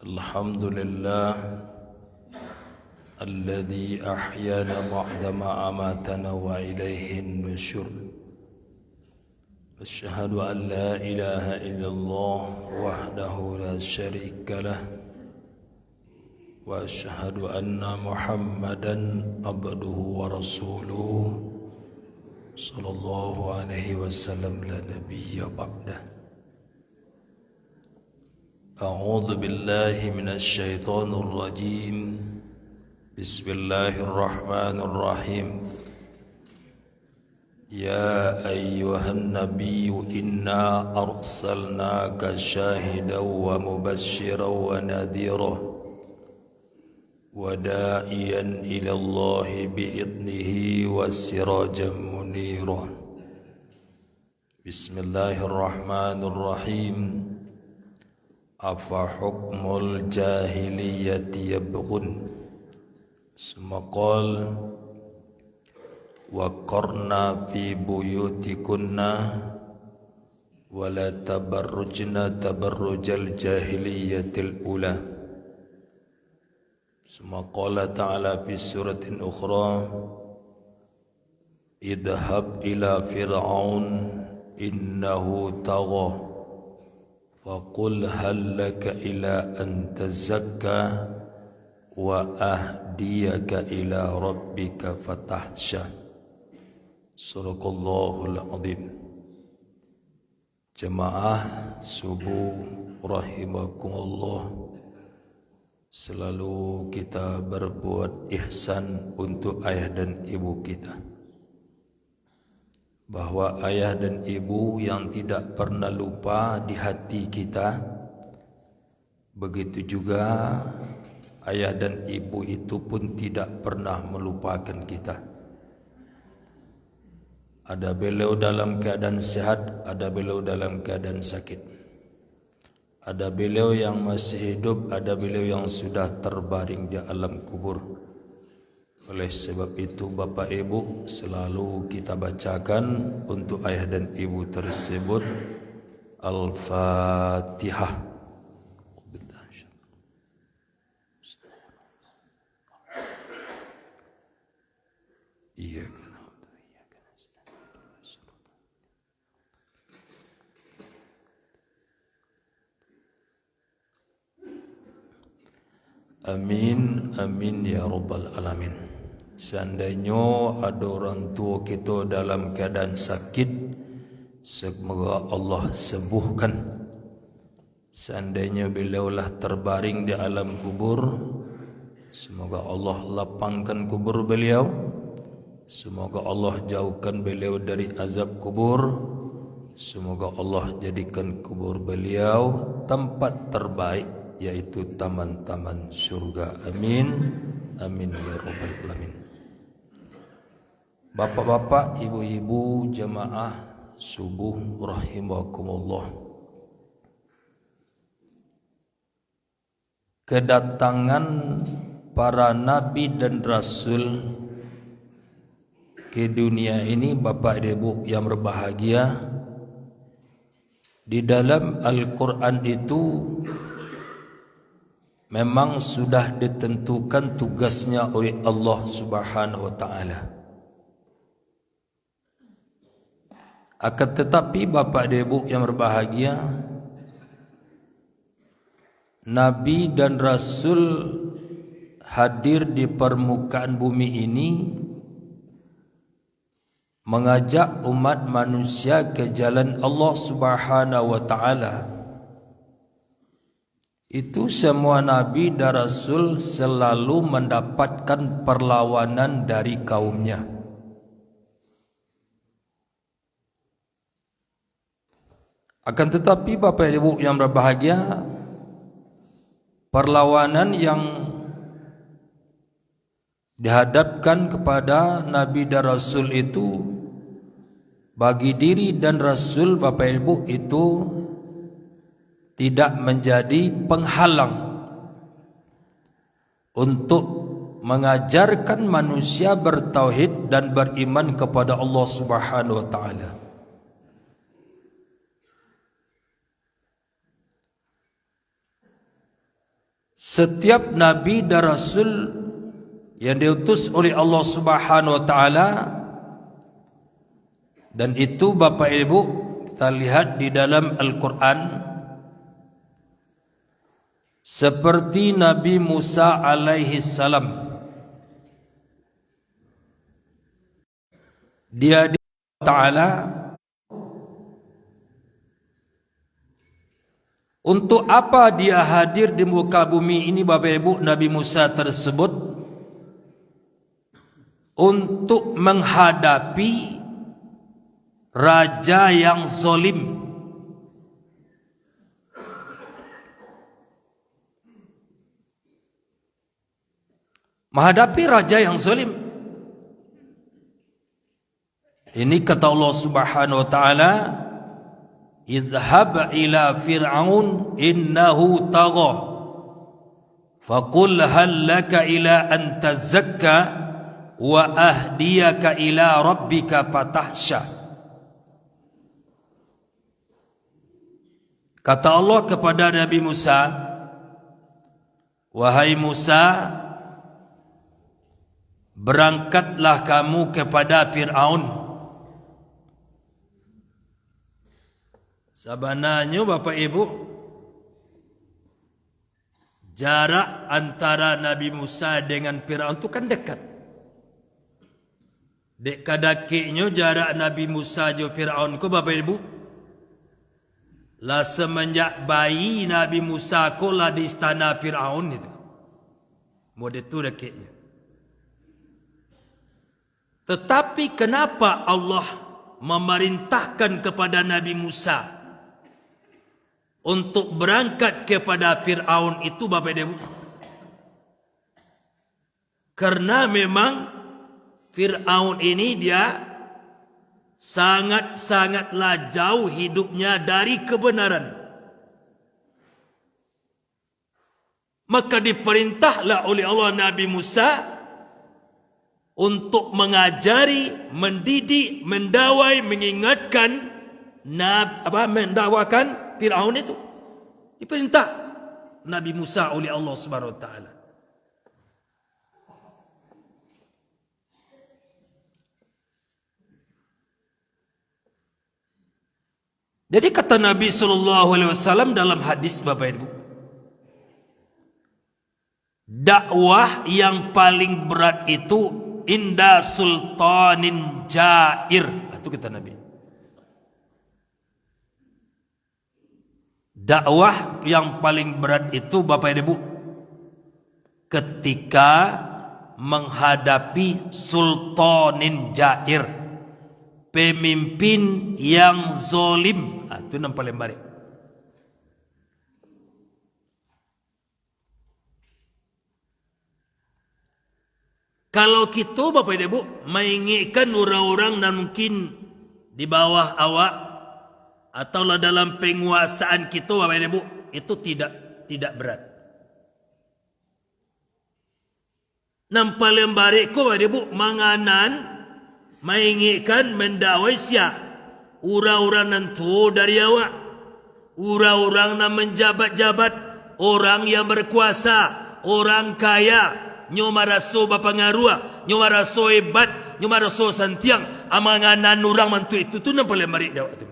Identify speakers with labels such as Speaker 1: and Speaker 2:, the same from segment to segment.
Speaker 1: الحمد لله الذي أحيانا بعدما أماتنا وإليه النشور. أشهد أن لا إله إلا الله وحده لا شريك له، وأشهد أن محمدا عبده ورسوله صلى الله عليه وسلم لا نبي بعده. أعوذ بالله من الشيطان الرجيم. بسم الله الرحمن الرحيم. يا أيها النبي إنا أرسلناك شاهدا ومبشرا ونذيرا وداعيا إلى الله بإذنه وسراجا منيرا. بسم الله الرحمن الرحيم. أفحكم الجاهلية يبغون. ثم قال وقرنا في بيوتكن ولا تبرجن تبرج الجاهلية الأولى. ثم قال تعالى في سورة أخرى اذهب إلى فرعون إنه طغى فقل هل لك إلى أن تزكى وأهديك إلى ربك فتخشى. Sadaqallahul Azim. Jemaah subuh rahimakumullah, selalu kita berbuat ihsan untuk ayah dan ibu kita, bahwa ayah dan ibu yang tidak pernah lupa di hati kita, begitu juga ayah dan ibu itu pun tidak pernah melupakan kita. Ada beliau dalam keadaan sehat, ada beliau dalam keadaan sakit. Ada beliau yang masih hidup, ada beliau yang sudah terbaring di alam kubur. Oleh sebab itu Bapak Ibu, selalu kita bacakan untuk ayah dan ibu tersebut Al-Fatihah. Amin, amin ya rabbal alamin. Seandainya ada orang tua kita dalam keadaan sakit, semoga Allah sembuhkan. Seandainya beliaulah terbaring di alam kubur, semoga Allah lapangkan kubur beliau. Semoga Allah jauhkan beliau dari azab kubur. Semoga Allah jadikan kubur beliau tempat terbaik, yaitu taman-taman surga. Amin, amin ya rabbal alamin. Bapak-bapak, ibu-ibu, jemaah subuh rahimakumullah. Kedatangan para nabi dan rasul ke dunia ini, Bapak dan Ibu yang berbahagia, di dalam Al-Quran itu memang sudah ditentukan tugasnya oleh Allah Subhanahu wa taala. Akan tetapi Bapak dan Ibu yang berbahagia, nabi dan rasul hadir di permukaan bumi ini mengajak umat manusia ke jalan Allah Subhanahu wa taala. Itu semua nabi dan rasul selalu mendapatkan perlawanan dari kaumnya. Akan tetapi Bapak Ibu yang berbahagia, perlawanan yang dihadapkan kepada nabi dan rasul itu, bagi diri dan rasul Bapak Ibu itu tidak menjadi penghalang untuk mengajarkan manusia bertauhid dan beriman kepada Allah Subhanahu wa taala. Setiap nabi dan rasul yang diutus oleh Allah Subhanahu wa taala, dan itu Bapak Ibu kita lihat di dalam Al-Quran, seperti Nabi Musa alaihi salam, dia di Ta'ala untuk apa dia hadir di muka bumi ini Bapak Ibu. Nabi Musa tersebut untuk menghadapi raja yang zalim, menghadapi raja yang zalim. Ini kata Allah Subhanahu wa taala, idhhab ila fir'aun innahu tagha faqul hal laka ila an tazakka wa ahdiyaka ila rabbika fatahsya. Kata Allah kepada Nabi Musa, wahai Musa, berangkatlah kamu kepada Fir'aun. Sebenarnya Bapak Ibu, jarak antara Nabi Musa dengan Fir'aun itu kan dekat. Dek kadakiknya jarak Nabi Musa dan Fir'aun ku Bapak Ibu, lah semenjak bayi Nabi Musa ko lah di istana Fir'aun itu. Model itu dekatnya. Tetapi kenapa Allah memerintahkan kepada Nabi Musa untuk berangkat kepada Fir'aun itu Bapak Ibu? Karena memang Fir'aun ini dia sangat-sangatlah jauh hidupnya dari kebenaran. Maka diperintahlah oleh Allah Nabi Musa untuk mengajari, mendidik, mendawai, mengingatkan, mendakwakan Fir'aun itu. Diperintah Nabi Musa oleh Allah Subhanahu wa taala. Jadi kata Nabi SAW dalam hadis Bapak Ibu, dakwah yang paling berat itu inda sultanin jair. Itu kata Nabi. Dakwah yang paling berat itu Bapak Ibu ketika menghadapi sultanin jair, pemimpin yang zalim. Itu yang paling baik. Kalau kita Bapak Ibu mengingatkan orang-orang yang mungkin di bawah awak atau dalam penguasaan kita Bapak Ibu, itu tidak berat. Yang paling baik ko Bapak Ibu manganan mengingatkan mendawai siap orang-orang yang tua dari awak, orang-orang yang menjabat-jabat, orang yang berkuasa, orang kaya, nyo maraso bapangarua, nyo maraso hebat, nyo maraso santiang, amanganan orang mantu itu tu nampak lemari dawak tu.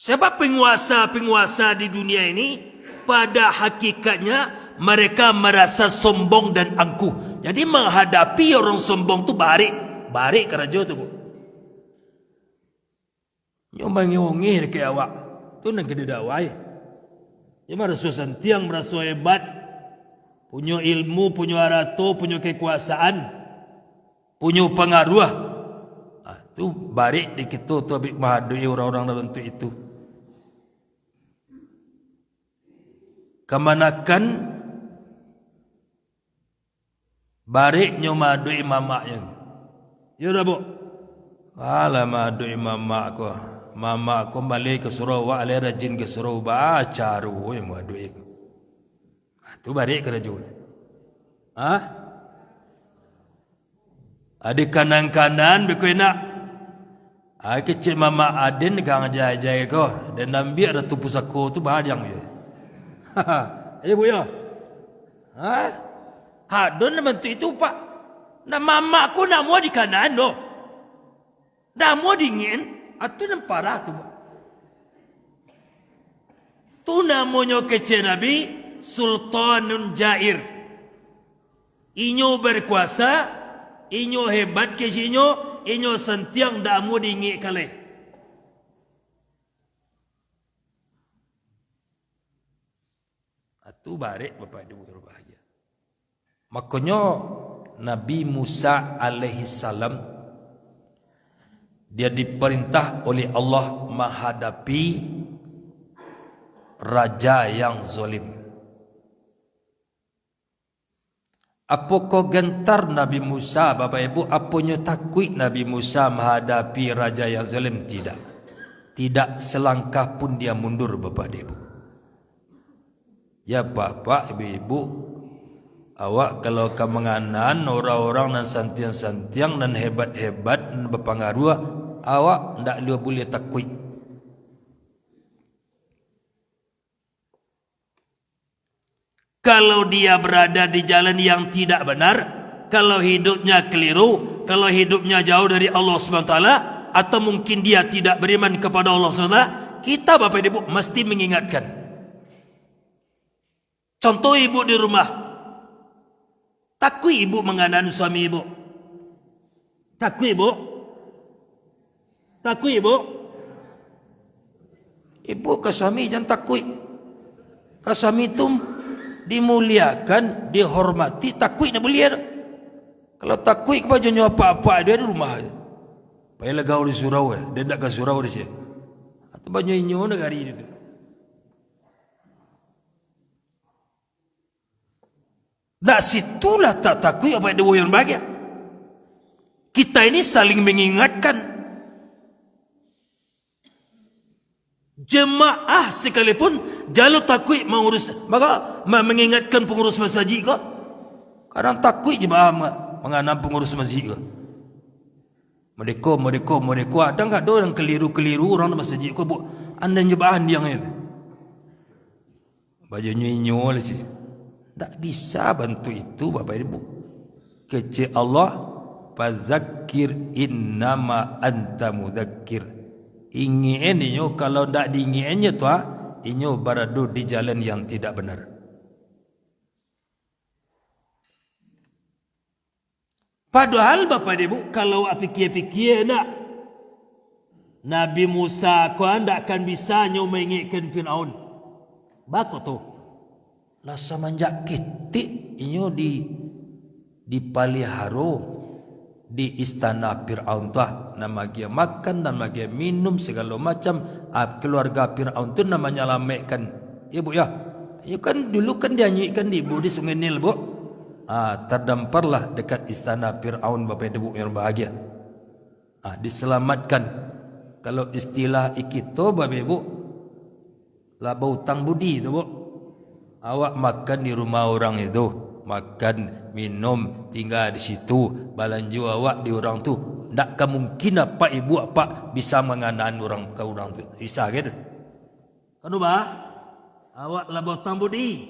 Speaker 1: Sebab penguasa-penguasa di dunia ini pada hakikatnya mereka merasa sombong dan angkuh. Jadi menghadapi orang sombong tu barik kerja tu bu. Nyomang-nyongi dekat awak tu nak kena dawai. Dia merasa santiang, merasa hebat, punya ilmu, punya arato, punya kekuasaan, punya pengaruh. Tu barik di kita tu abik mahadui orang-orang dalam bentuk itu. Kemanakan bariknya madui mamak yang. Ya dah bu. Alah madui mamak ko. Mamak ko balik ke Sarawak, le rajin ke Sarawak caru yang madui. Tu barik kerja. Ada kanan-kanan beku nak. Kecil Mama Adin gang jaya-jaya ko. Dan Nabi ada tu pusako tu badang je. Ya bu ya. Don naman tu itu pak. Na mama ko na mo di kanan no. Na mo dingin atu nang parah tu. Tu namanya kecil Nabi Sultanun Jair. Inyo berkuasa, inyo hebat kesinyo, inyo sentiang dah mu dingin kali. Atu barik Bapak Ibu berbahagia. Makanya Nabi Musa alaihi salam dia diperintah oleh Allah menghadapi raja yang zalim. Apakah gentar Nabi Musa, Bapak Ibu? Apanya takut Nabi Musa menghadapi raja yang zalim? Tidak. Tidak selangkah pun dia mundur, Bapak Ibu. Ya Bapak, Ibu-ibu, awak kalau kemenganan orang-orang dan santiang-santiang dan hebat-hebat dan berpengaruh, awak tidak boleh takut. Kalau dia berada di jalan yang tidak benar, kalau hidupnya keliru, kalau hidupnya jauh dari Allah SWT, atau mungkin dia tidak beriman kepada Allah SWT, kita Bapak Ibu mesti mengingatkan. Contoh ibu di rumah, takut ibu menganan suami ibu. Takut ibu? Takut ibu? Ibu ke suami jangan takut. Ke suami itu dimuliakan, dihormati, takut nak mulia. Kalau takut kebajunya apa-apa dia di rumah. Payahlah gaul di surau, dia tak ke surau di sini. Atau baju inyo negari itu. Dak situlah tak takut apa yang dia bahagia. Kita ini saling mengingatkan. Jemaah sekalipun jalur takut mengurus, maka mengingatkan pengurus masjid kau. Kadang takut jemaah menganam pengurus masjid kau. Mereka ada enggak ada yang keliru-keliru orang di masjid kau bu. Anda jemaah yang itu. Bajunya inyo lah sih. Tak bisa bantu itu Bapak Ibu. Kecil Allah, fazakir innama anta mudzakir. Ingin inyo kalau tak diinginnya tu inyo berada di jalan yang tidak benar. Padahal Bapak Ibu kalau fikir-fikir nak Nabi Musa kau tak akan bisa nyo mengingatkan Firaun. Bako tu. Lah semenjak kitik inyo di paliharo di istana Firaun tu nama dia makan dan dia minum segala macam. Keluarga Firaun tu namanya lamekkan. Ya bu ya. Ya kan dulu kan dia nyikan di ibu di Sungai Nil bu. Terdamparlah dekat istana Firaun Bapak Ibu yang bahagia. Diselamatkan. Kalau istilah ikito Bapak Ibu laba hutang budi tu bu. Awak makan di rumah orang itu, makan, minum, tinggal di situ, balanju awak di orang tu. Tak mungkin apa ibu apa bisa menganan orang ke orang tu. Bisa kan? Kanu ba? Awak laba hutang budi.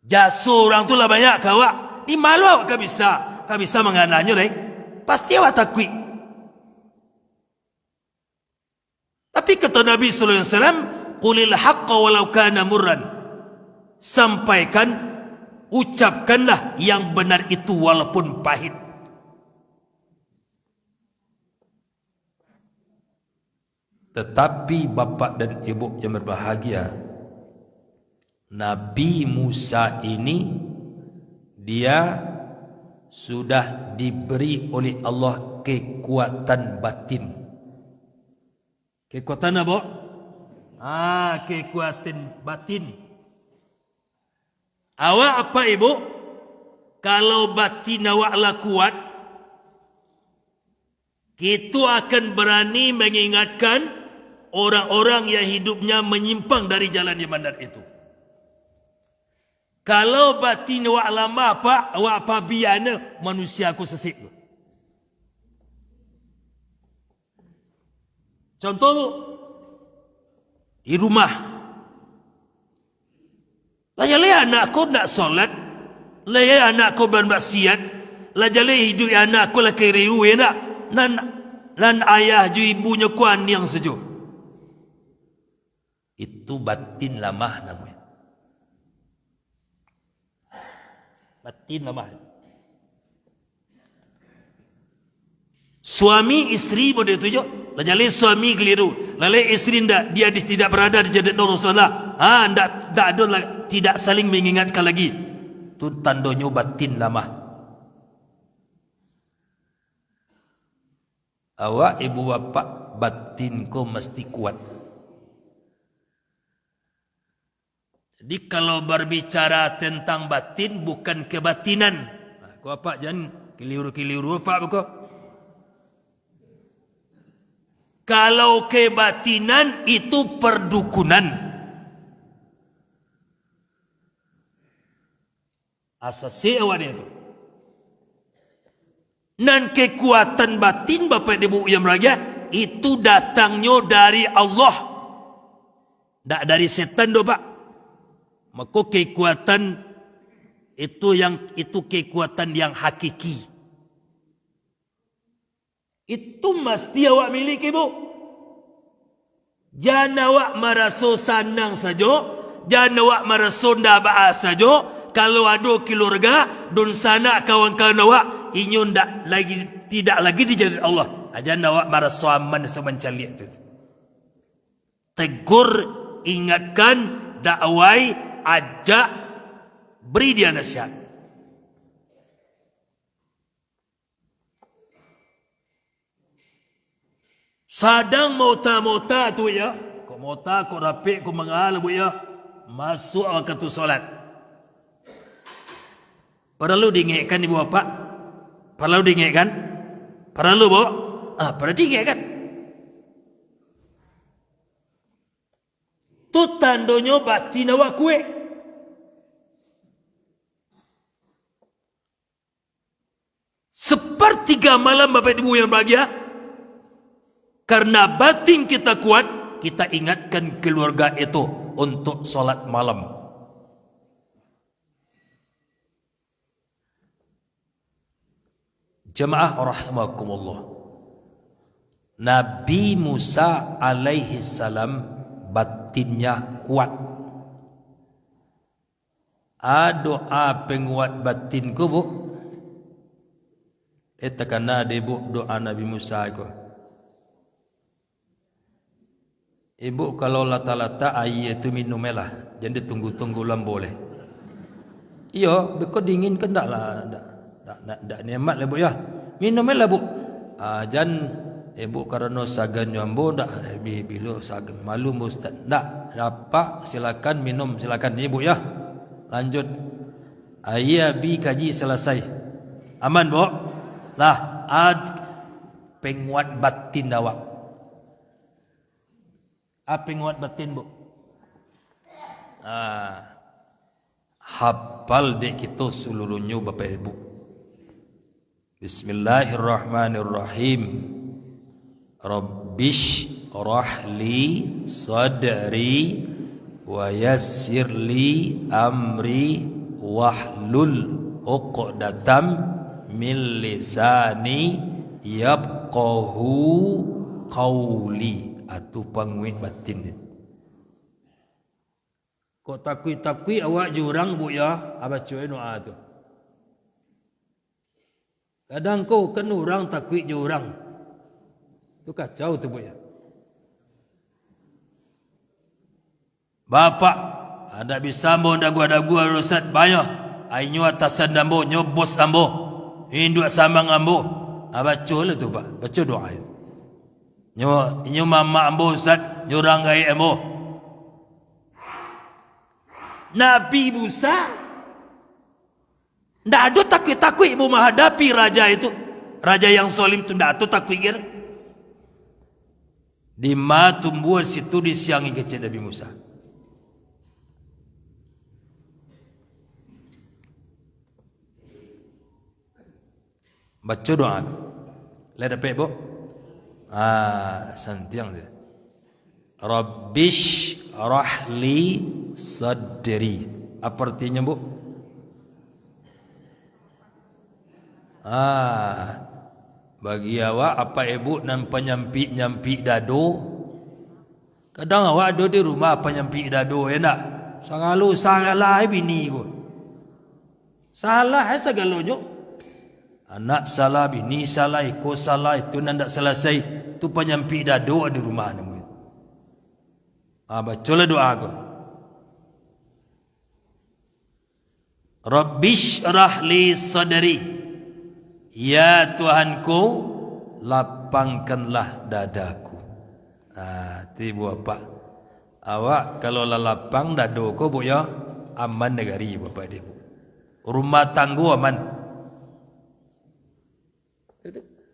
Speaker 1: Jasa orang tu lah banyak kau awak. Di malu awak kan bisa menganannya leh. Pasti awak takut. Tapi kata Nabi sallallahu alaihi wasallam, qulil haqqa walau kana murran. Sampaikan, ucapkanlah yang benar itu walaupun pahit. Tetapi Bapak dan Ibu yang berbahagia, Nabi Musa ini dia sudah diberi oleh Allah kekuatan batin. Kekuatan apa? Kekuatan batin. Awak apa ibu? Kalau batin awaklah kuat, kita akan berani mengingatkan orang-orang yang hidupnya menyimpang dari jalan yang benar itu. Kalau batin awak lama apa? Awak apa biana manusia aku sesik. Contoh bu, di rumah, lajale anakku nak solat, lajale anakku bermaksiat, lajale hidup anakku lah keriu nak, nan ayah ju ibunya kuan yang sejuk. Itu batin lamah namanya. Batin lamah. Suami istri boleh tujuk. Lajale suami keliru, lalu istri dia tidak berada di jadat Rasulullah. Tidak saling mengingatkan lagi. Itu tandanya batin lamah. Awak ibu bapak batin ko mesti kuat. Jadi kalau berbicara tentang batin bukan kebatinan. Kau apa jangan keliru-keliru apa kau? Kalau kebatinan itu perdukunan. Asasi awalnya itu. Dan kekuatan batin Bapak Ibu yang berbahagia itu datangnya dari Allah. Tak dari setan doh Pak. Maka kekuatan itu kekuatan yang hakiki. Itu mesti awak miliki bu. Jangan awak merasa senang saja, jangan awak merasa ndak baas saja. Kalau ada keluarga dan sanak kawan-kawan awak, inyo tidak lagi dijadikan Allah. Jangan awak merasa aman semencali itu. Tegur, ingatkan, dakwai, ajak, beri dia nasihat. Sadang mota-mota tu ya. Kau mota, kau rapik, kau mengal bu ya. Masuk waktu solat. Perlu diingatkan ibu bapak? Perlu diingatkan? Perlu bu? Perlu diingatkan. Tu tandanya batin awak kuat. Sepertiga malam Bapak Ibu yang bahagia. Karena batin kita kuat, kita ingatkan keluarga itu untuk solat malam. Jemaah rahimakumullah. Nabi Musa alaihi salam batinnya kuat. Doa penguat batinku bu. Takana de bu doa Nabi Musa ko. Ibu kalau lata-lata air itu minum lah. Jangan ditunggu-tunggu lah boleh. Iya, beko dingin kan tak lah. Tak nikmat lah bu ya. Minum lah bu. Jangan ibu karena sagan nyambo tak lebih bilo sagan malu ustaz. Tak dapat silakan minum silakan ibu ya. Lanjut. Ayah bi kaji selesai. Aman bu. Lah penguat batin awak. Apa yang nguat batin bu? Hafal dek kita seluruhnya Bapak Ibu. Bismillahirrahmanirrahim. Rabbish rahli sadri wa yassirli amri wahlul uqdatam min lisani yafqahu qawli. Atau penguat batin ni. Kau takui awak jurang bu ya, abah cuy doa tu. Kadang kau kan orang takui jurang, tu kacau tu bu ya. Bapak ada bisa ambo dagu rusat banyak, ainyo atasan ambo, nyo bos ambo, induk samang ambo, abah cuy lah tu pak, baca doa itu. Nyo mama ambo Ustaz, nyo ranggai ambo. Nabi Musa ndak ada takut-takut mau menghadapi raja itu. Raja yang zalim tu ndak ada takut kira. Di ma tumbuh situ di siangi kecil Nabi Musa. Baca doa. Lihat apa bu? Santiang dia. Rabbish rahli sadri. Apa artinya, Bu? Bagi awak apa ibu nampak nyampi dado. Kadang awak ada di rumah apa nyampi dado ya nak. Sangalu salah bini ko. Salah segalonya. Anak salah, bini salah, iko salah, itu nandak selesai. Itu penyampi dado di rumah namu. Bacalah doa ko. Rabbish rahli sadri. Ya Tuhanku, lapangkanlah dadaku. Tibu apa? Awak kalau lapang dadaku bu ya, aman negari bapak dia. Rumah tangga aman.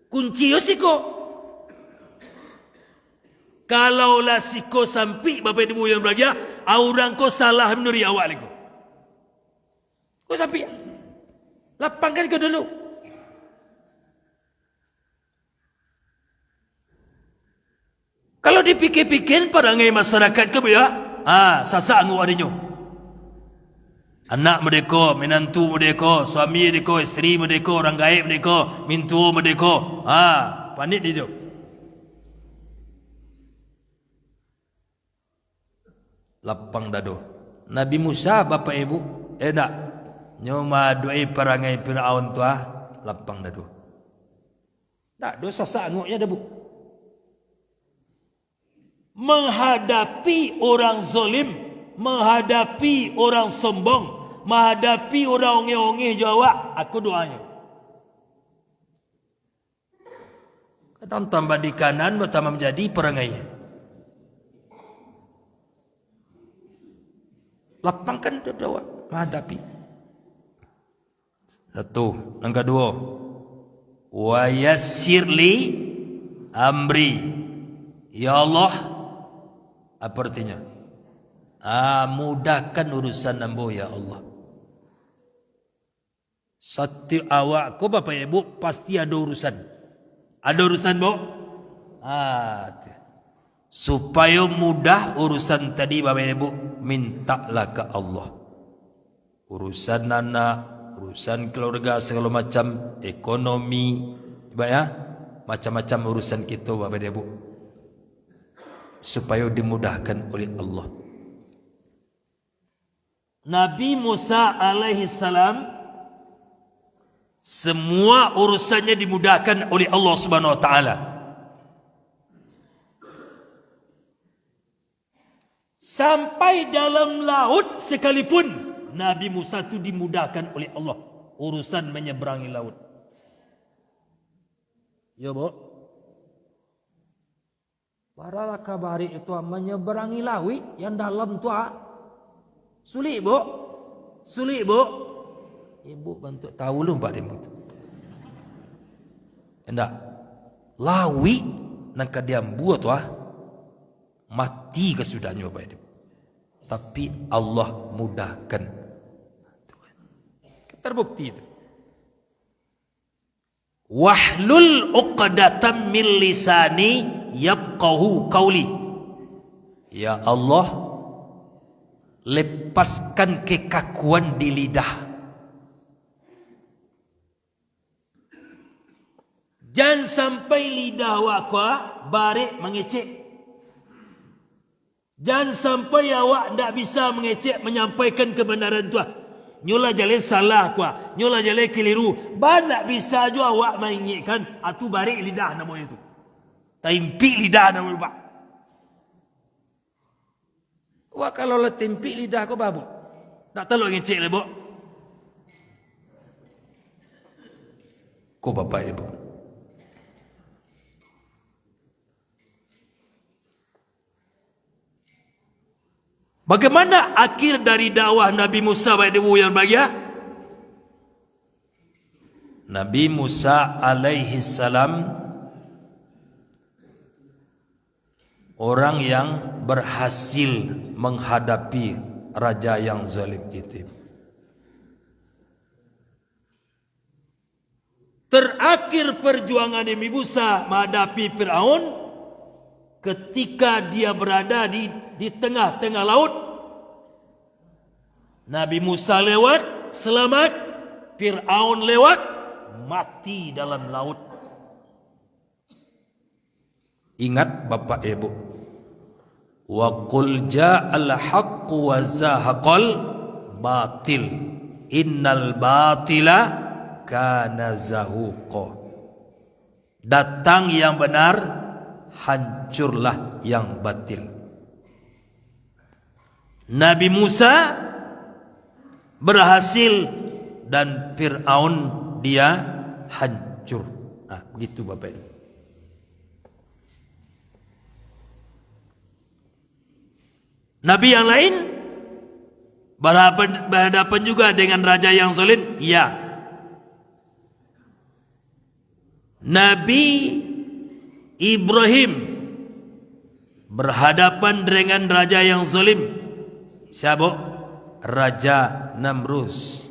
Speaker 1: Kunci yo siko. Kalau lah siko sampai bapak ibu yang berbahagia, orang ko salah menuri awak lagi. Ko sampai. Lapangkan ko dulu. Kalau dipikir-pikir perangai masyarakat ke ya, sasak angu adinyo. Anak mereka, menantu mereka, suami mereka, isteri mereka, orang gaib mereka, mintu mereka. Panik dia. Lapang dado. Nabi Musa bapa ibu, tak. Nyoma doai perangai Firaun tu lapang dado. Tak dosa sanguknya dah bu. Menghadapi orang zalim, menghadapi orang sombong, menghadapi orang onge-onge jawab, aku doanya. Kadang tambah di kanan, bertambah menjadi perangainya. Lapangkan doa, menghadapi. Satu, yang kedua, wa yassirli amri. Ya Allah, apa artinya? Mudahkan urusan ambo ya Allah. Satu awakku bapak ibu pasti ada urusan. Ada urusan bu? Supaya mudah urusan tadi bapak ibu, mintalah ke Allah. Urusan anak, urusan keluarga segala macam, ekonomi, macam-macam urusan kita bapak ibu. Supaya dimudahkan oleh Allah. Nabi Musa alaihi salam semua urusannya dimudahkan oleh Allah Subhanahu wa taala. Sampai dalam laut sekalipun Nabi Musa itu dimudahkan oleh Allah urusan menyeberangi laut. Ya, Bu. Para kabari itu menyeberangi laut yang dalam tu sulit bu, sulit bu. Ibu bantu tahu lu pak demu tu. Endak laut nak kadiam buat tu mati kesudahnya pak demu. Tapi Allah mudahkan. Terbukti itu. Wahlul uqdatam min lisani yabqahu qawli. Ya Allah, lepaskan kekakuan di lidah. Jangan sampai lidah awak barik mengecek. Jangan sampai awak tidak bisa mengecek menyampaikan kebenaran tu. Nyola jale salah kuah, nyola jale keliru. Banyak bisa juga awak mengingatkan atu barik lidah namanya itu. Timpi lidah namanya pak. Wah kalau le timpi lidah kau babu, tak tahu ngecek le bu. Kau bapak ibu. Bagaimana akhir dari dakwah Nabi Musa yang bahagia? Nabi Musa alaihi salam orang yang berhasil menghadapi raja yang zalim itu. Terakhir perjuangan Nabi Musa menghadapi Firaun, ketika dia berada di tengah-tengah laut, Nabi Musa lewat, selamat. Fir'aun lewat, mati dalam laut. Ingat Bapak Ibu, wa qul ja'al haqqu wa zahaqal batil innal batila kana zahuqa. Datang yang benar, hancurlah yang batil. Nabi Musa berhasil dan Fir'aun dia hancur. Nah, begitu Bapak Ibu. Nabi yang lain berhadapan juga dengan raja yang zalim? Ya. Nabi Ibrahim berhadapan dengan raja yang zalim. Siapa? Raja Namrus.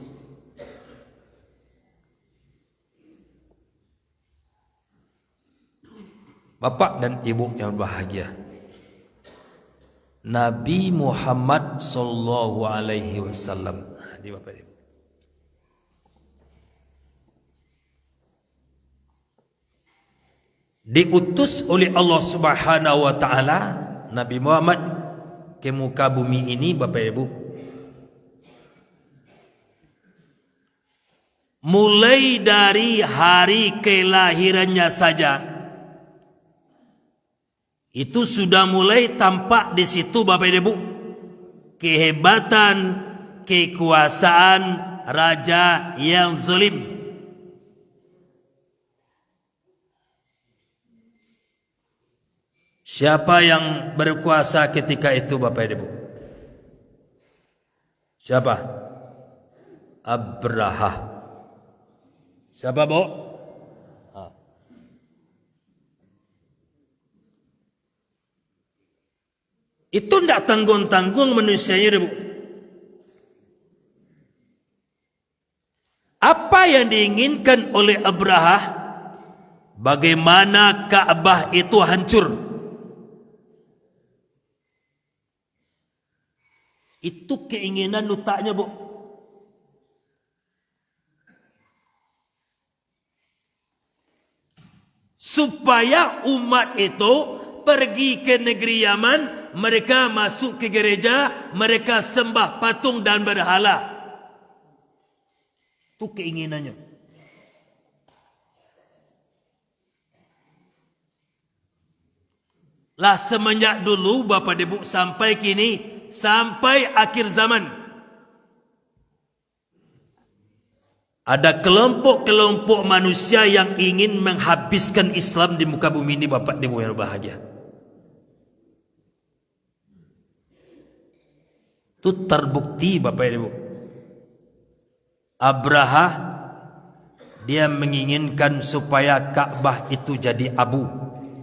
Speaker 1: Bapak dan Ibu yang bahagia, Nabi Muhammad sallallahu alaihi wasallam, di Bapak Ibu, diutus oleh Allah Subhanahu wa taala, Nabi Muhammad ke muka bumi ini Bapak Ibu, mulai dari hari kelahirannya saja itu sudah mulai tampak di situ Bapak Ibu kehebatan, kekuasaan raja yang zalim. Siapa yang berkuasa ketika itu Bapak Ibu? Siapa? Abraha. Siapa, Bu? Itu tidak tanggung-tanggung manusianya, Bu. Apa yang diinginkan oleh Abraha? Bagaimana Ka'bah itu hancur? Itu keinginan utaknya, Bu. Supaya umat itu pergi ke negeri Yaman, mereka masuk ke gereja, mereka sembah patung dan berhala. Itu keinginannya. Lah semenjak dulu Bapak Ibu sampai kini, sampai akhir zaman, ada kelompok-kelompok manusia yang ingin menghabiskan Islam di muka bumi ini Bapak Ibu yang bahagia. Itu terbukti Bapak Ibu. Abraha dia menginginkan supaya Ka'bah itu jadi abu,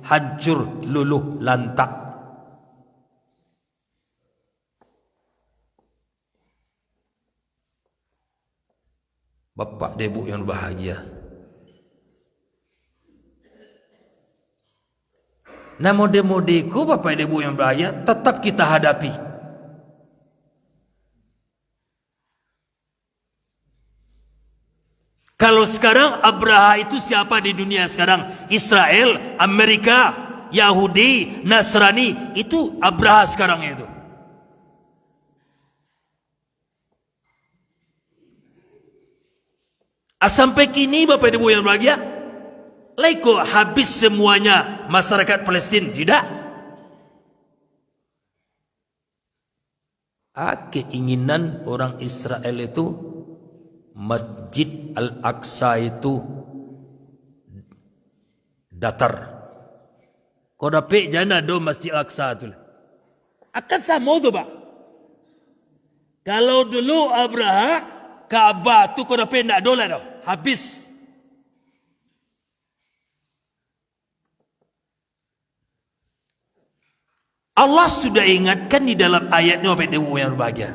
Speaker 1: hancur luluh lantak. Bapak Ibu yang bahagia. Nah, mode-modeku Bapak Ibu yang bahagia tetap kita hadapi. Kalau sekarang Abraha itu siapa di dunia sekarang? Israel, Amerika, Yahudi, Nasrani, itu Abraha sekarang itu. Sampai kini Bapak Ibu yang bahagia, kok habis semuanya masyarakat Palestina? Tidak. Keinginan orang Israel itu Masjid Al-Aqsa itu datar. Kau dapat jana do Masjid Al-Aqsa itu. Akan sama tu Pak. Kalau dulu Abraha, Kaabah tu kau dapat nak dolar dah. Habis. Allah sudah ingatkan di dalam ayatnya Bapak Ibu yang berbahagia.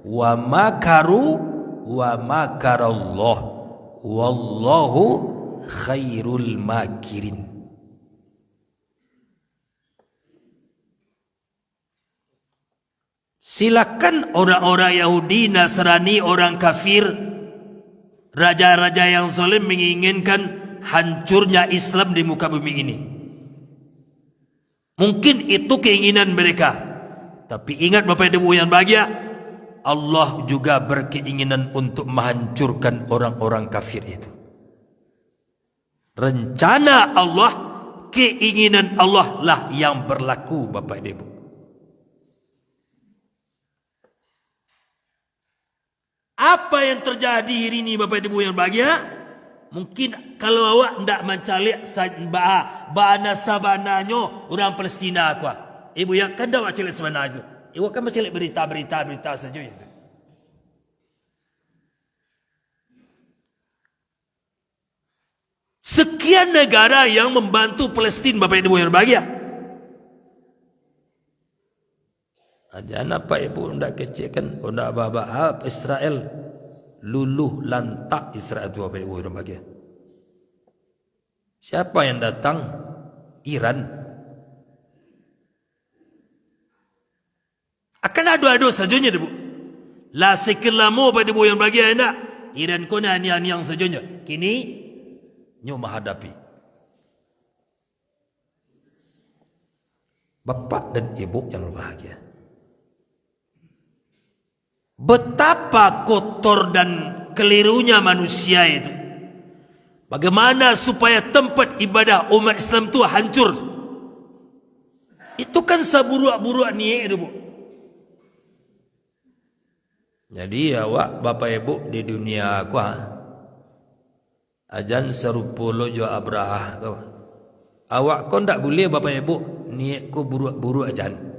Speaker 1: Wa makaru wa makarallah wallahu khairul makirin. Silakan orang-orang Yahudi, Nasrani, orang kafir, raja-raja yang zalim menginginkan hancurnya Islam di muka bumi ini. Mungkin itu keinginan mereka. Tapi ingat Bapak Ibu yang bahagia, Allah juga berkeinginan untuk menghancurkan orang-orang kafir itu. Rencana Allah, keinginan Allah lah yang berlaku Bapak Ibu. Apa yang terjadi hari ini Bapak Ibu yang bahagia? Mungkin kalau awak tidak mencalik bahana sabananya orang Palestina aku. Ibu yang kan awak calik sebenarnya itu. Ibu kan mencalik berita saja itu. Sekian negara yang membantu Palestina Bapak Ibu yang bahagia. Jangan apa Ibu hendak kecilkan, hendak apa Israel luluh lantak Israel itu Bapak Ibu yang bahagia. Siapa yang datang? Iran. Akan adu-adu sajunya Ibu. La sekelamu Bapak Ibu yang bahagia hendak Iran kona yang sajunya. Kini nyo menghadapi. Bapak dan Ibu yang bahagia. Betapa kotor dan kelirunya manusia itu. Bagaimana supaya tempat ibadah umat Islam itu hancur. Itu kan seburuk-buruk niat itu Bu. Jadi awak Bapak Ibu di dunia aku ajan serupa lojo Abrahah kau. Awak kau tak boleh Bapak Ibu niat ku buruk-buruk ajan.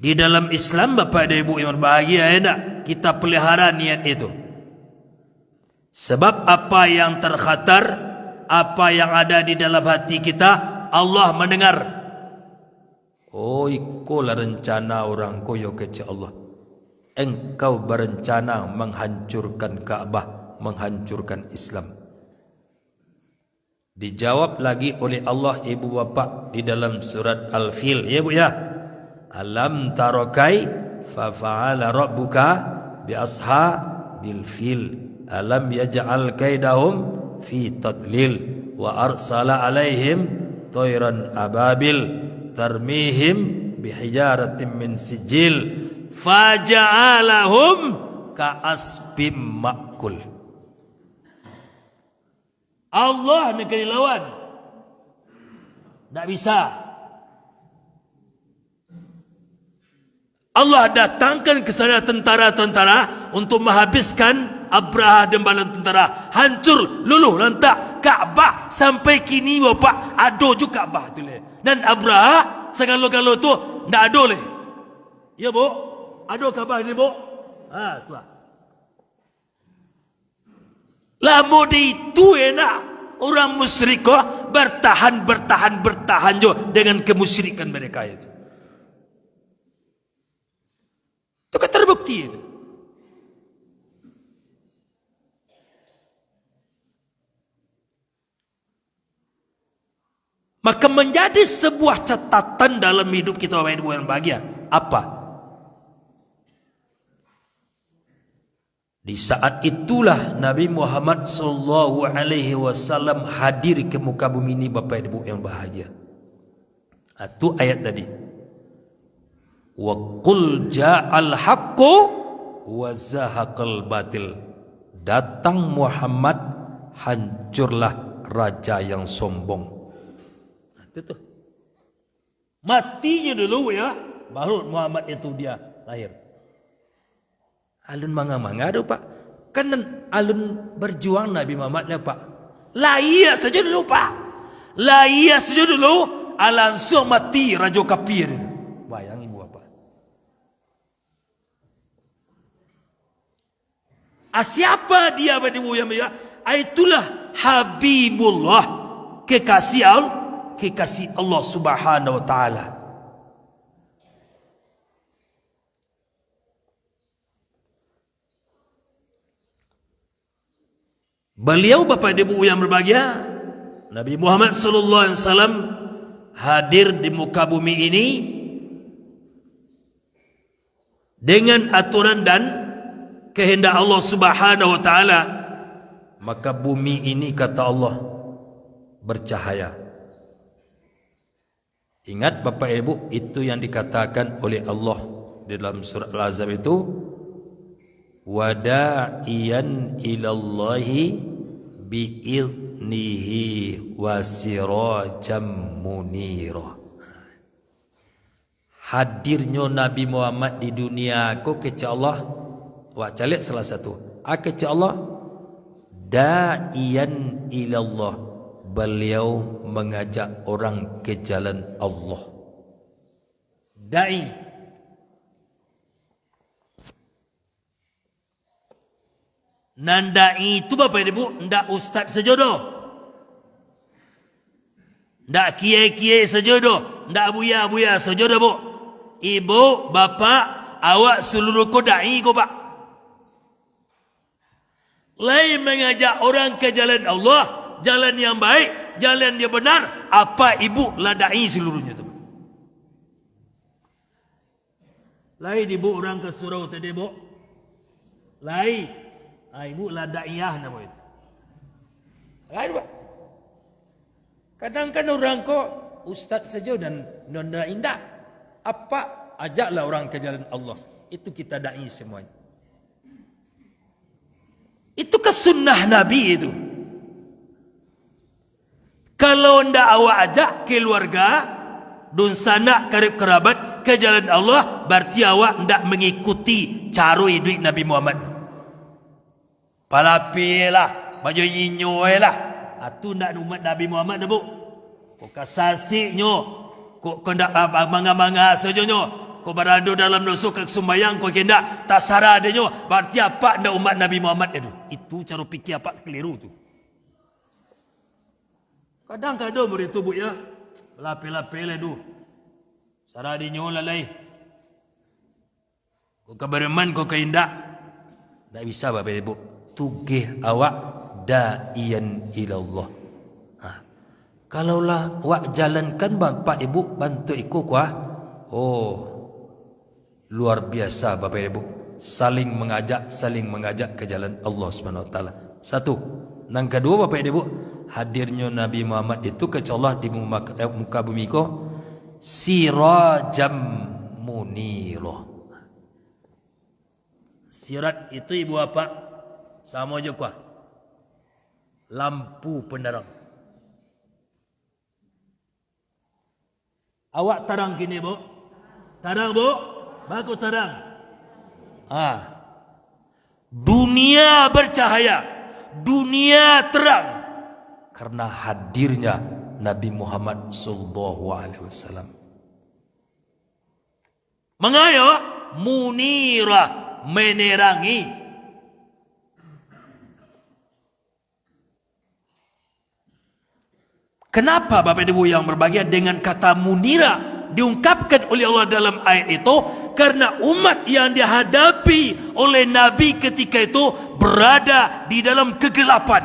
Speaker 1: Di dalam Islam Bapak dan Ibu yang berbahagia ya, kita pelihara niat itu. Sebab apa yang terkhatar, apa yang ada di dalam hati kita, Allah mendengar. Oh, ikulah rencana orang koyo kecil Allah. Engkau berencana menghancurkan Ka'bah, menghancurkan Islam. Dijawab lagi oleh Allah Ibu Bapak di dalam surat Al-Fil. Ya Bu ya. Alam tarokai fa fa'ala rabbuka bi ashabil fil alam yaj'al kaidahum fi tadlil wa arsala alaihim tayran ababil tarmihim bihijaratin min sijil faja'alahum ka'asbim ma'kul. Allah negeri lawan tak bisa. Allah datangkan ke sana tentara-tentara untuk menghabiskan Abraha dan bala tentara. Hancur, luluh lantak Kaabah. Sampai kini Bapak ado juga Kaabah tu le. Dan Abraha segala-gala tu ndak ado le. Ya Bu, ado Kaabah ni Bu. Ha tu lah. Lama itu enak orang musyrikah bertahan jo dengan kemusyrikan mereka itu. Itu kan terbukti itu. Maka menjadi sebuah catatan dalam hidup kita Bapak Ibu yang bahagia. Apa? Di saat itulah Nabi Muhammad SAW hadir ke muka bumi ini Bapak Ibu yang bahagia. Itu ayat tadi. Wa qul ja'al haqqu wa zahaqal batil. Datang Muhammad, hancurlah raja yang sombong. Itu tuh. Matinya dulu ya, baru Muhammad itu dia lahir. Alun manga-manga tu Pak. Kan alun berjuang Nabi Muhammad ya Pak. Lahir saja dulu Pak. Lahir saja dulu, langsung mati raja kafir. Bayangin Bapak. Siapa dia Bapak Ibu yang mulia? Itulah Habibullah, kekasih Allah Subhanahu wa taala. Beliau Bapak Ibu yang berbahagia, Nabi Muhammad sallallahu alaihi wasallam hadir di muka bumi ini dengan aturan dan kehendak Allah Subhanahu wa taala, maka bumi ini kata Allah bercahaya. Ingat Bapak Ibu, itu yang dikatakan oleh Allah di dalam surah Al-Ahzab itu, wada'iyan ilallahi bi'idnihi wasirajam munira. Hadirnya Nabi Muhammad di dunia aku kecak Allah, wak calik salah satu, kecak Allah da'iyan ilallah, beliau mengajak orang ke jalan Allah. Da'i, nandai itu Bapak Ibu, ndak ustaz sejodoh, ndak kiai-kiai sejodoh, ndak buya-buya sejodoh, Bu. Ibu, bapak, awak seluruh ko da'i ko, Pak. Lain mengajak orang ke jalan Allah, jalan yang baik, jalan yang benar, apa ibu lah da'i seluruhnya tu. Lain ibu orang ke surau tadi, Bu. Lain, ibu lah da'iyah nama itu. Lain, Pak. Kadang-kadang orang ko ustaz saja dan nona indah. Apa ajaklah orang ke jalan Allah. Itu kita da'i semuanya. Itu ke sunnah Nabi itu. Kalau ndak awak ajak keluarga, dun sanak karib kerabat ke jalan Allah, berarti awak ndak mengikuti cara hidup Nabi Muhammad. Palapilah, baju nyinyoy lah. Itu ndak umat Nabi Muhammad dah, Bu. Kau kasasiknyo, kau ndak manga-manga sajonyo. Kau berada dalam dosa kesumbayang, kau kena tak sarah adanya. Berarti apa ndak umat Nabi Muhammad itu? Itu cara fikir apa keliru tu. Kadang-kadang begitu, Bu, ya. Lapel-lapel itu. Sarah adanya lalai. Kau kebereman, kau keindak. Tak bisa, Bapak Ibu. Tugih awak da'iyan ilallah. Kalaulah awak jalankan Bapak Ibu, bantu ikut kuah. Oh, luar biasa Bapak Ibu. Saling mengajak ke jalan Allah Subhanahu wa taala. Satu. Yang kedua Bapak Ibu, hadirnya Nabi Muhammad itu kecuali di muka bumi ko sirajam munira. Sirat itu ibu apa? Sama aja kuah. Lampu penerang. Awak terang gini, Bu. Terang, Bu. Bagus terang. Dunia bercahaya. Dunia terang. Karena hadirnya Nabi Muhammad sallallahu alaihi wasallam. Mengaya munira, menerangi. Kenapa Bapak Ibu yang berbahagia dengan kata munira diungkapkan oleh Allah dalam ayat itu? Karena umat yang dihadapi oleh Nabi ketika itu berada di dalam kegelapan.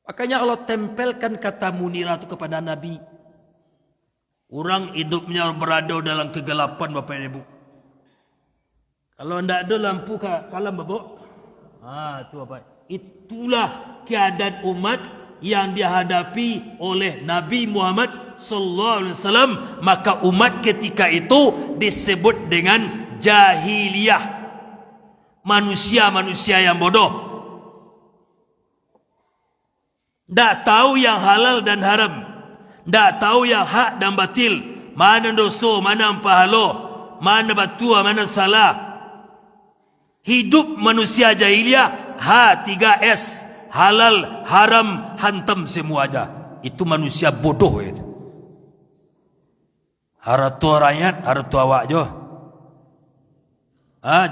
Speaker 1: Makanya Allah tempelkan kata munira itu kepada Nabi. Orang hidupnya berada dalam kegelapan Bapak Ibu. Kalau tidak ada lampu kalam Bapak. Itu apa? Itulah keadaan umat yang dihadapi oleh Nabi Muhammad sallallahu alaihi wasallam. Maka umat ketika itu disebut dengan jahiliyah, manusia-manusia yang bodoh, tidak tahu yang halal dan haram, tidak tahu yang hak dan batil, mana dosa, mana pahala, mana batua, mana salah. Hidup manusia jahiliyah H3S, halal, haram, hantam semua aja. Itu manusia bodoh itu. Harta rakyat, harta awak je.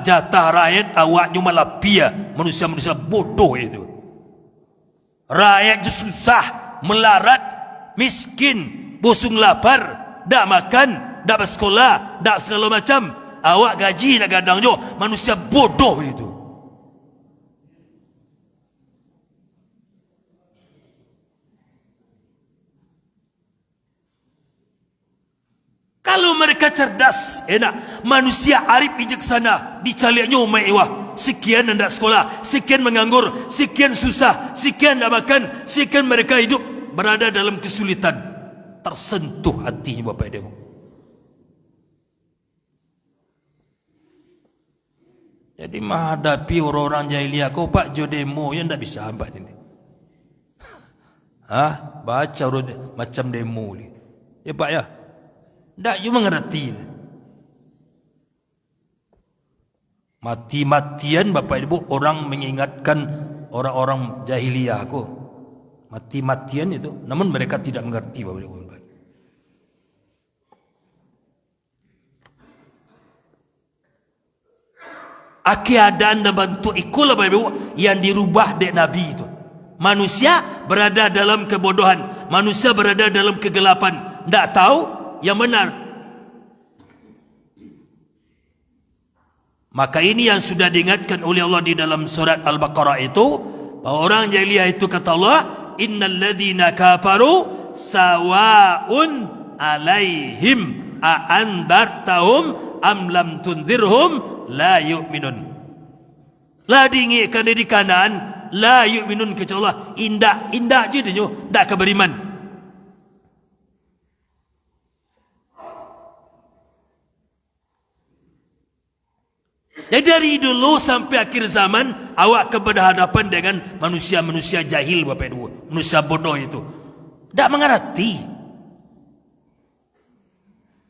Speaker 1: Jatah rakyat awak je malah pia. Manusia-manusia bodoh itu. Rakyat je susah, melarat, miskin, busung lapar, tak makan, tak bersekolah, tak segala macam. Awak gaji nak gadang je. Manusia bodoh itu. Kalau mereka cerdas, enak. Manusia arif bijaksana, dicaliaknya mewah. Sekian hendak sekolah, sekian menganggur, sekian susah, sekian tak makan, sekian mereka hidup berada dalam kesulitan. Tersentuh hatinya Bapak Ibu. Jadi menghadapi orang-orang jahiliah, kau Pak Jo demo yang tak bisa hambat ini. Baca macam demo ni. Ya Pak ya. Tak you mengerti. Mati-matian Bapak Ibu orang mengingatkan orang-orang jahiliyah aku. Mati-matian itu, namun mereka tidak mengerti Bapak Ibu. Keadaan dan bentuk ikulah Bapak Ibu yang dirubah dek Nabi itu. Manusia berada dalam kebodohan, manusia berada dalam kegelapan, tidak tahu yang benar. Maka ini yang sudah diingatkan oleh Allah di dalam surat Al-Baqarah itu, bahawa orang jahiliyah itu kata Allah, innal ladzina kafaru sawaun alaihim a'andartahum am lam tunzirhum la yu'minun. La diingatkan di kanan, la yu'minun kecuali Allah. Indah je dia, tak ke beriman. Jadi dari dulu sampai akhir zaman, awak berhadapan dengan manusia-manusia jahil Bapak Ibu, manusia bodoh itu. Tak mengerti.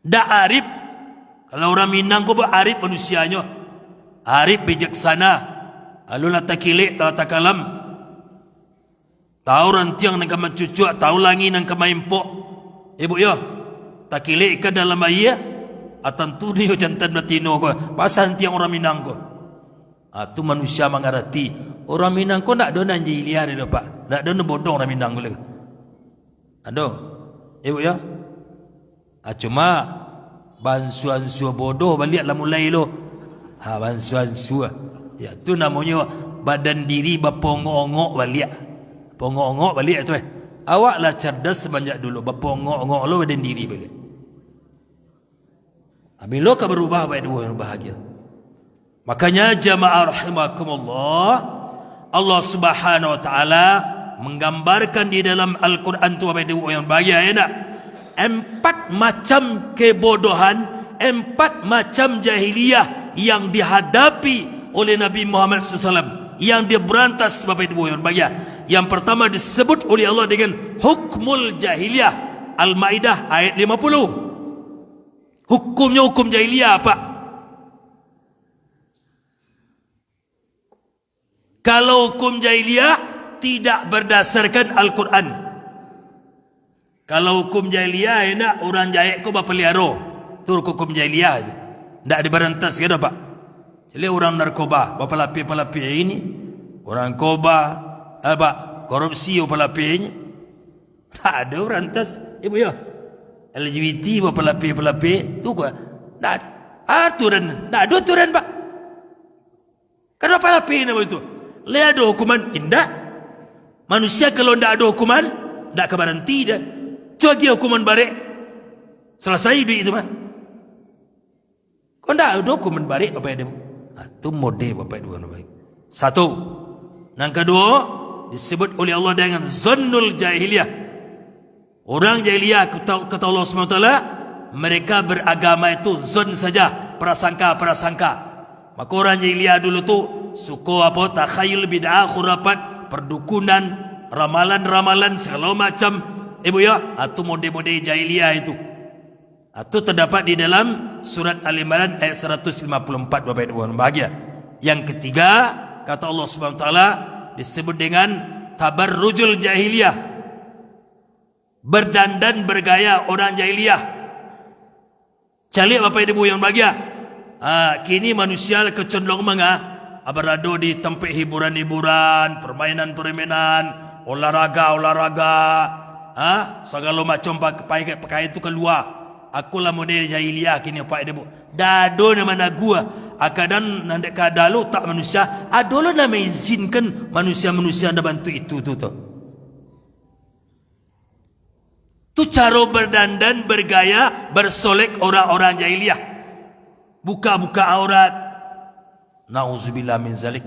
Speaker 1: Tak arif. Kalau orang Minang kau arif manusianya, arif bijaksana, alulah takilik tak kalam, tahu rantiang nang kaman cucu, tahu langi nang kamain pok, ibu yo, takilik ke dalam air, tentu dia jantan latino ko, pasal tiang orang Minang ko, tu manusia mengerti. Orang Minang ko nak dona jahiliah dia Pak, nak dona bodoh orang Minang ko lagi, aduh, ibu yo, cuma bansuan-sua bodoh baliklah mulai lo. Bansuan-sua. Ya tu namanya badan diri bapongok-ongok balik. Pongok-ongok balik tu Awaklah cerdas sebanyak dulu bapongok-ongok lo badan diri balik. Bila kau berubah baik dua yang bahagia. Makanya jamaah rahimakumullah, Allah Subhanahu wa taala menggambarkan di dalam Al-Quran tu baik dua yang bahagia enak. 4 macam kebodohan, 4 macam jahiliyah yang dihadapi oleh Nabi Muhammad SAW, yang dia berantas Bapak Ibu yang berbahagia. Yang pertama disebut oleh Allah dengan hukmul jahiliyah, Al-Maidah ayat 50. Hukumnya hukum jahiliyah apa? Kalau hukum jahiliyah tidak berdasarkan Al-Quran. Kalau hukum jahiliyah enak orang jahit kau berpelihara, tu hukum jahiliyah je. Tak diberantas ke Pak? Jadi orang narkoba berpelapis-pelapis ini, orang koba korupsi berpelapis, tak ada berantas. Ibu ya, LGBT berpelapis-pelapis tu kau tak aturan, tak ada aturan Pak. Kenapa pelapis ni begitu? Lihat ada hukuman indah. Manusia kalau tak ada hukuman, tak keberhenti dah. Cuagi hukuman barik, selesai duit itu mah. Kau tak ada hukuman barik apa yang dia? Itu model Bapak Ibu yang baik. Satu. Yang kedua disebut oleh Allah dengan zannul jahiliyah. Orang jahiliyah kata Allah SWT, mereka beragama itu zon saja, prasangka-prasangka. Maka orang jahiliyah dulu tu suku apa, takhayul, bid'ah, khurafat, perdukunan, ramalan-ramalan segala macam. Ibu ya, itu model-model jahiliyah itu. Itu terdapat di dalam surat Al-Imran ayat 154 Bapak Ibu yang bahagia. Yang ketiga, kata Allah SWT disebut dengan tabarrujul jahiliyah. Berdandan bergaya orang jahiliyah. Calik Bapak Ibu yang bahagia. Kini manusia kecenderungan berada di tempat hiburan-hiburan, permainan-permainan, olahraga. Segala macam pakai itu keluar. Akulah model jahiliyah kini Pak Ibu. Dado nama gua. Kadang nanti kadalu tak manusia. Adolo nama izinkan manusia-manusia anda bantu itu tu. Tu cara berdandan, bergaya, bersolek orang-orang jahiliyah. Buka-buka aurat. Nauzubillah min zalik.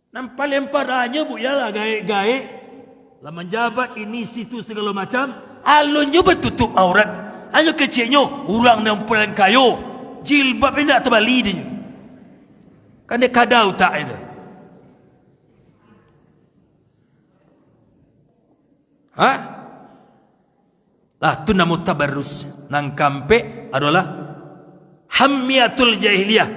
Speaker 1: Nampak lemparannya bu ya lah gaik-gaik. Lah menjabat ini situ segala macam. Alunnya bertutup aurat. Hanya kecilnya orang nampak kayu. Jilbab ni tak terbalik dia. Kan dia kadau tak ada. Ha? Lah tu nama tabarrus. Nang kampe adalah hammiyatul jahiliyah.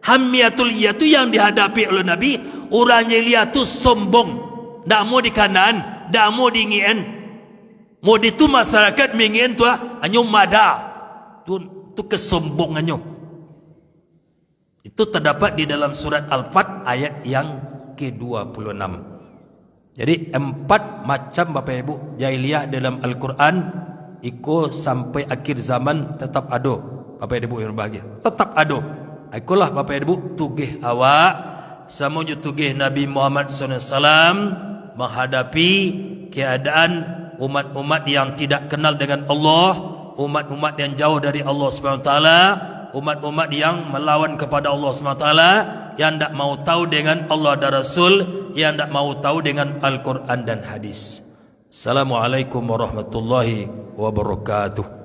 Speaker 1: Hammiyatul jahiliyah tu yang dihadapi oleh Nabi. Orang jahiliyah tu sombong. Tak mau di kanan, tak mau di ngien. Mau di tu masyarakat mengien tu hanya mada. Tu kesombongannya. Itu terdapat di dalam surat Al-Fat ayat yang ke-26. Jadi 4 macam Bapak Ibu jahiliyah dalam Al-Quran iko sampai akhir zaman tetap ada. Bapak Ibu yang berbahagia, tetap ada. Ikulah Bapak Ibu tugih awak sama je tugih Nabi Muhammad SAW menghadapi keadaan umat-umat yang tidak kenal dengan Allah, umat-umat yang jauh dari Allah SWT, umat-umat yang melawan kepada Allah SWT, yang tak mau tahu dengan Allah dan Rasul, yang tak mau tahu dengan Al-Quran dan hadis. Assalamualaikum warahmatullahi wabarakatuh.